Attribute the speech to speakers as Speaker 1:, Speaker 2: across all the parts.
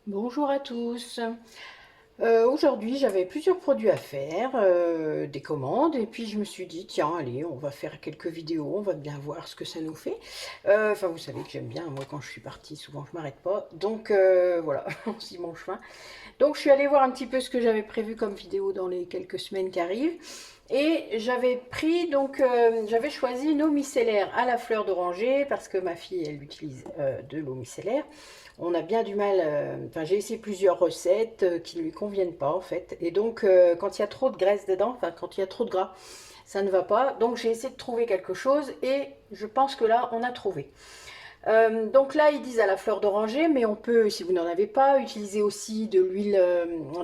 Speaker 1: Bonjour à tous. Aujourd'hui, j'avais plusieurs produits à faire, des commandes, et puis je me suis dit, tiens, allez, on va faire quelques vidéos, on va bien voir ce que ça nous fait. Enfin, vous savez que j'aime bien, moi, quand je suis partie, souvent, je m'arrête pas. Donc, voilà, c'est mon chemin. Donc, je suis allée voir un petit peu ce que j'avais prévu comme vidéo dans les quelques semaines qui arrivent. Et j'avais pris, donc, j'avais choisi une eau micellaire à la fleur d'oranger, parce que ma fille, elle utilise de l'eau micellaire. On a bien du mal, enfin j'ai essayé plusieurs recettes qui ne lui conviennent pas en fait. Et donc quand il y a trop de graisse dedans, enfin quand il y a trop de gras, ça ne va pas. Donc j'ai essayé de trouver quelque chose et je pense que là on a trouvé. Donc là ils disent à la fleur d'oranger, mais on peut, si vous n'en avez pas, utiliser aussi de l'huile,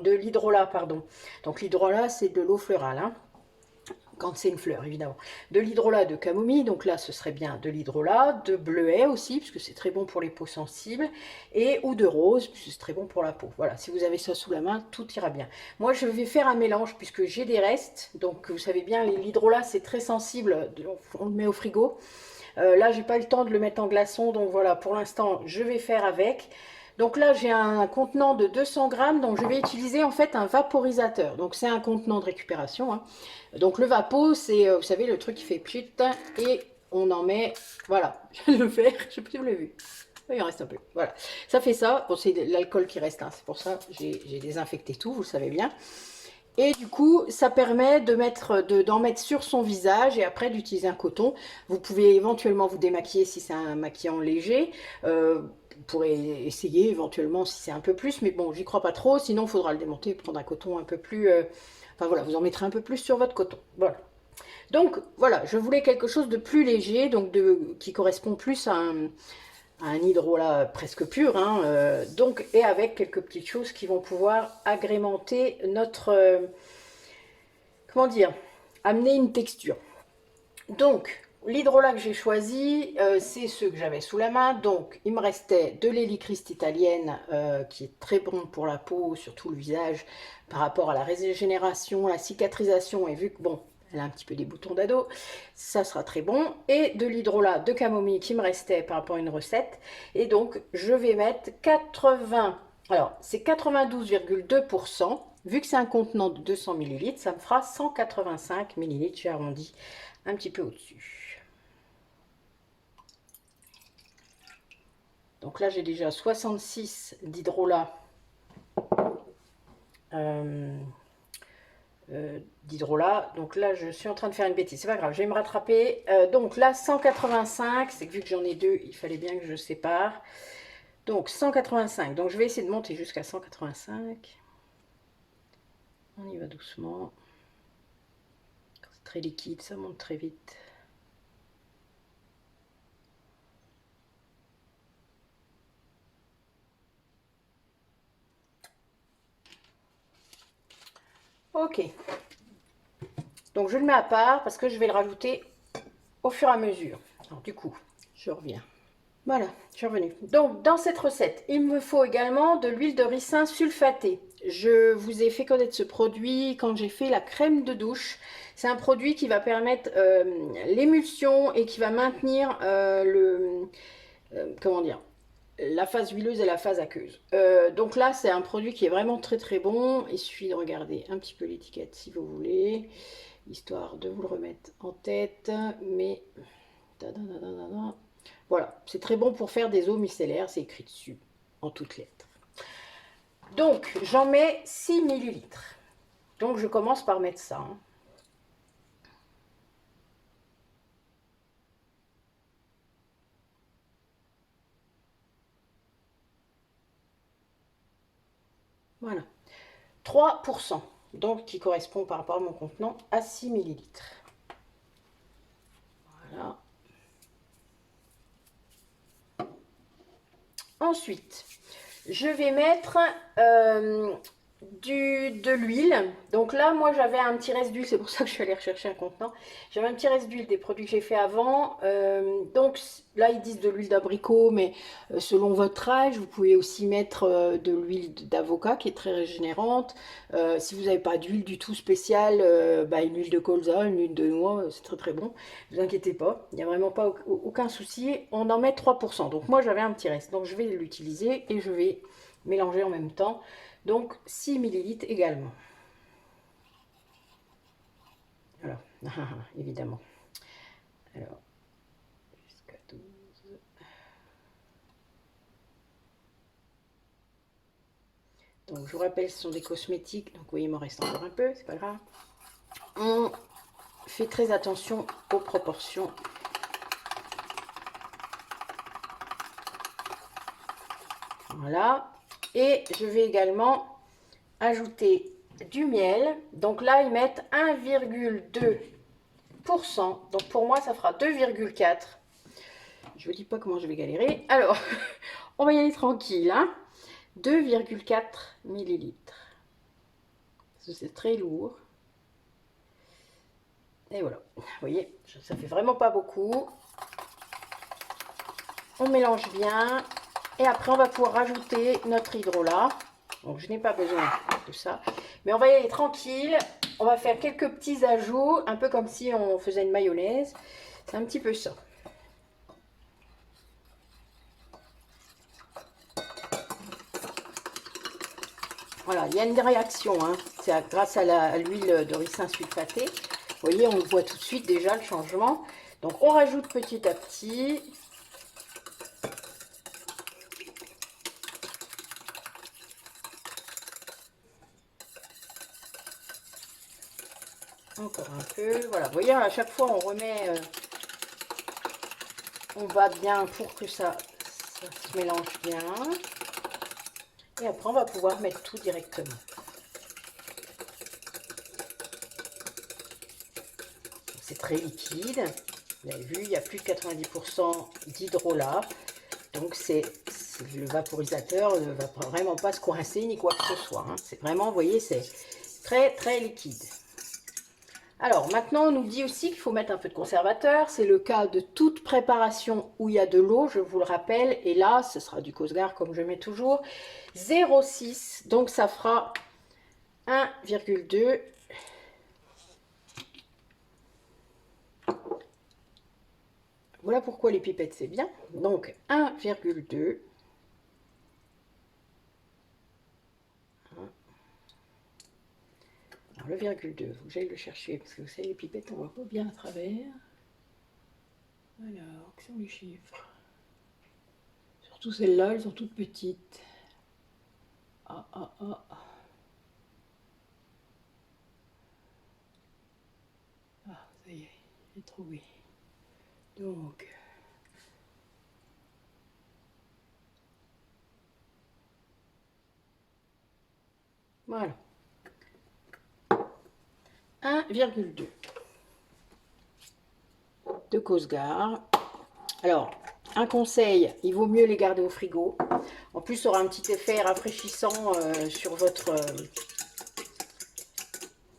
Speaker 1: de l'hydrolat, pardon. Donc l'hydrolat c'est de l'eau florale, hein, quand c'est une fleur évidemment. De l'hydrolat de camomille, donc là ce serait bien de l'hydrolat, de bleuet aussi, puisque c'est très bon pour les peaux sensibles, et ou de rose, puisque c'est très bon pour la peau. Voilà, si vous avez ça sous la main, tout ira bien. Moi je vais faire un mélange, puisque j'ai des restes, donc vous savez bien, l'hydrolat c'est très sensible, on le met au frigo. Là j'ai pas eu le temps de le mettre en glaçon, donc voilà, pour l'instant je vais faire avec. Donc là, j'ai un contenant de 200 grammes, donc je vais utiliser en fait un vaporisateur. Donc c'est un contenant de récupération, hein. Donc le vapo, c'est, vous savez, le truc qui fait pchit, et on en met, voilà, je viens de le faire, je sais pas si vous l'avez vu. Oui, il en reste un peu, voilà. Ça fait ça, bon c'est l'alcool qui reste, hein. C'est pour ça que j'ai désinfecté tout, vous le savez bien. Et du coup, ça permet de d'en mettre sur son visage et après d'utiliser un coton. Vous pouvez éventuellement vous démaquiller si c'est un maquillant léger. Vous pourrez essayer éventuellement si c'est un peu plus, mais bon, j'y crois pas trop. Sinon, il faudra le démonter, prendre un coton un peu plus. Enfin voilà, vous en mettrez un peu plus sur votre coton. Voilà. Donc voilà, je voulais quelque chose de plus léger, donc qui correspond plus à un hydrolat presque pur, hein, donc, et avec quelques petites choses qui vont pouvoir agrémenter notre, comment dire, amener une texture. Donc, l'hydrolat que j'ai choisi, c'est ceux que j'avais sous la main. Donc, il me restait de l'hélichriste italienne, qui est très bon pour la peau, surtout le visage, par rapport à la régénération, la cicatrisation, et vu que, bon, elle a un petit peu des boutons d'ado, ça sera très bon. Et de l'hydrolat de camomille qui me restait par rapport à une recette. Et donc, je vais mettre 80, alors, c'est 92,2%. Vu que c'est un contenant de 200 millilitres, ça me fera 185 millilitres, j'ai arrondi un petit peu au-dessus. Donc là, j'ai déjà 66 d'hydrolat, euh, Donc là, je suis en train de faire une bêtise. C'est pas grave, je vais me rattraper. Donc là, 185. C'est que vu que j'en ai deux, il fallait bien que je sépare. Donc 185. Donc je vais essayer de monter jusqu'à 185. On y va doucement. C'est très liquide, ça monte très vite. Ok. Donc je le mets à part parce que je vais le rajouter au fur et à mesure. Alors du coup, je reviens. Voilà, je suis revenue. Donc, dans cette recette, il me faut également de l'huile de ricin sulfatée. Je vous ai fait connaître ce produit quand j'ai fait la crème de douche. C'est un produit qui va permettre l'émulsion et qui va maintenir comment dire, la phase huileuse et la phase aqueuse. Donc là, c'est un produit qui est vraiment très très bon. Il suffit de regarder un petit peu l'étiquette si vous voulez, histoire de vous le remettre en tête. Mais voilà, c'est très bon pour faire des eaux micellaires, c'est écrit dessus, en toutes lettres. Donc, j'en mets 6 millilitres. Donc, je commence par mettre ça, hein. Voilà. 3%, donc qui correspond par rapport à mon contenant à 6 millilitres. Voilà. Ensuite, je vais mettre de l'huile. Donc là, moi, j'avais un petit reste d'huile, c'est pour ça que je suis allée rechercher un contenant. J'avais un petit reste d'huile des produits que j'ai fait avant. Donc là, ils disent de l'huile d'abricot, mais selon votre âge, vous pouvez aussi mettre de l'huile d'avocat qui est très régénérante. Si vous n'avez pas d'huile du tout spéciale, bah, une huile de colza, une huile de noix, c'est très très bon. Ne vous inquiétez pas, il n'y a vraiment pas aucun souci. On en met 3%. Donc moi, j'avais un petit reste. Donc je vais l'utiliser et je vais mélanger en même temps. Donc 6 millilitres également. Alors, évidemment. Alors, jusqu'à 12. Donc je vous rappelle, ce sont des cosmétiques. Donc vous voyez, il m'en reste encore un peu, c'est pas grave. On fait très attention aux proportions. Voilà. Et je vais également ajouter du miel. Donc là, ils mettent 1,2%. Donc pour moi, ça fera 2,4. Je ne vous dis pas comment je vais galérer. Alors, on va y aller tranquille. Hein. 2,4 millilitres. C'est très lourd. Et voilà. Vous voyez, ça fait vraiment pas beaucoup. On mélange bien. Et après, on va pouvoir rajouter notre hydrolat. Donc, je n'ai pas besoin de ça. Mais on va y aller tranquille. On va faire quelques petits ajouts, un peu comme si on faisait une mayonnaise. C'est un petit peu ça. Voilà, il y a une réaction. Hein. C'est grâce à l'huile de ricin sulfaté. Vous voyez, on voit tout de suite déjà le changement. Donc, on rajoute petit à petit. Encore un peu. Voilà, vous voyez, à chaque fois, on remet... on va bien pour que ça se mélange bien. Et après, on va pouvoir mettre tout directement. C'est très liquide. Vous avez vu, il y a plus de 90% d'hydrolat. Donc, le vaporisateur ne va vraiment pas se coincer ni quoi que ce soit. Hein. C'est vraiment, vous voyez, c'est très, très liquide. Alors, maintenant, on nous dit aussi qu'il faut mettre un peu de conservateur. C'est le cas de toute préparation où il y a de l'eau, je vous le rappelle. Et là, ce sera du Cosgar, comme je mets toujours. 0,6. Donc, ça fera 1,2. Voilà pourquoi les pipettes, c'est bien. Donc, 1,2. Alors, le virgule 2, il faut que j'aille le chercher, parce que vous savez, les pipettes, on voit pas bien à travers. Alors, que sont les chiffres? Surtout celles-là, elles sont toutes petites. Ah, ah, ah. Ah, ça y est, j'ai trouvé. Donc, voilà. 1,2 de Cosgar. Alors, un conseil, il vaut mieux les garder au frigo. En plus, ça aura un petit effet rafraîchissant sur votre...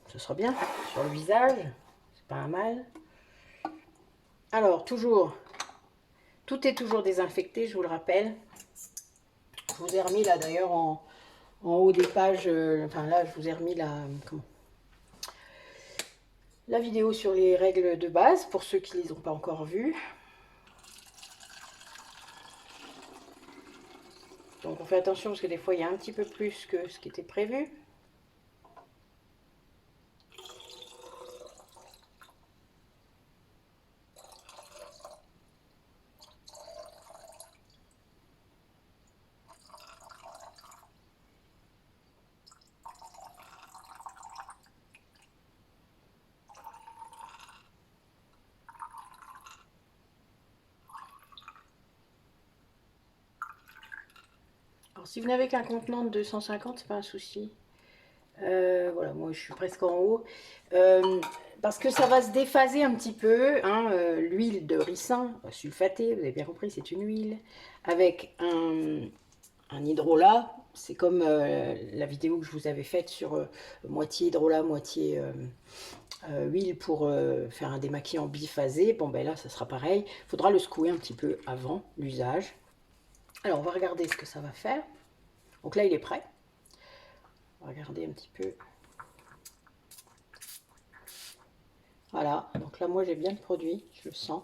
Speaker 1: ce sera bien, sur le visage. C'est pas un mal. Alors, toujours, tout est toujours désinfecté, je vous le rappelle. Je vous ai remis là d'ailleurs en haut des pages, enfin là, je vous ai remis la vidéo sur les règles de base, pour ceux qui ne les ont pas encore vues. Donc on fait attention parce que des fois il y a un petit peu plus que ce qui était prévu. Alors si vous n'avez qu'un contenant de 250, c'est pas un souci. Voilà, moi je suis presque en haut. Parce que ça va se déphaser un petit peu. Hein, l'huile de ricin sulfatée, vous avez bien compris, c'est une huile. Avec un hydrolat. C'est comme la vidéo que je vous avais faite sur moitié hydrolat, moitié huile pour faire un démaquillant biphasé. Bon ben là, ça sera pareil. Il faudra le secouer un petit peu avant l'usage. Alors, on va regarder ce que ça va faire. Donc là, il est prêt. On va regarder un petit peu. Voilà, donc là, moi, j'ai bien le produit. Je le sens.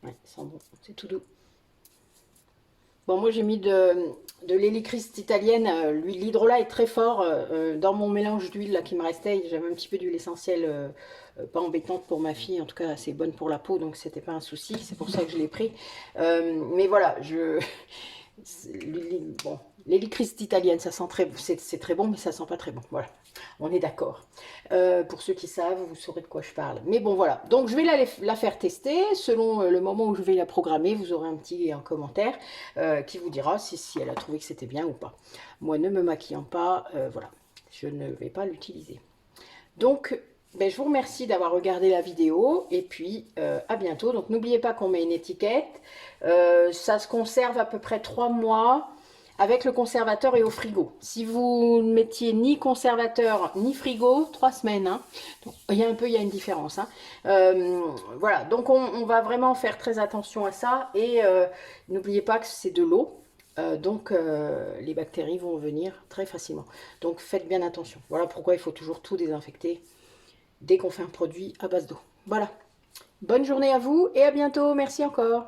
Speaker 1: Ouais, il sent bon. C'est tout doux. Bon, moi j'ai mis de l'hélichrist italienne. L'hydrolat est très fort dans mon mélange d'huile là qui me restait. J'avais un petit peu d'huile essentielle, pas embêtante pour ma fille, en tout cas assez bonne pour la peau, donc c'était pas un souci. C'est pour ça que je l'ai pris. Mais voilà, bon, l'hélichrist italienne, ça sent c'est très bon, mais ça sent pas très bon. Voilà, on est d'accord. Pour ceux qui savent, vous saurez de quoi je parle. Mais bon, voilà. Donc, je vais la faire tester. Selon le moment où je vais la programmer, vous aurez un commentaire qui vous dira si elle a trouvé que c'était bien ou pas. Moi, ne me maquillant pas, voilà, je ne vais pas l'utiliser. Donc, ben, je vous remercie d'avoir regardé la vidéo et puis à bientôt. Donc, n'oubliez pas qu'on met une étiquette. Ça se conserve à peu près 3 mois avec le conservateur et au frigo. Si vous ne mettiez ni conservateur ni frigo, 3 semaines. Hein. Donc, il y a une différence. Hein. Voilà, donc on va vraiment faire très attention à ça. Et n'oubliez pas que c'est de l'eau. Donc les bactéries vont venir très facilement. Donc faites bien attention. Voilà pourquoi il faut toujours tout désinfecter dès qu'on fait un produit à base d'eau. Voilà. Bonne journée à vous et à bientôt. Merci encore.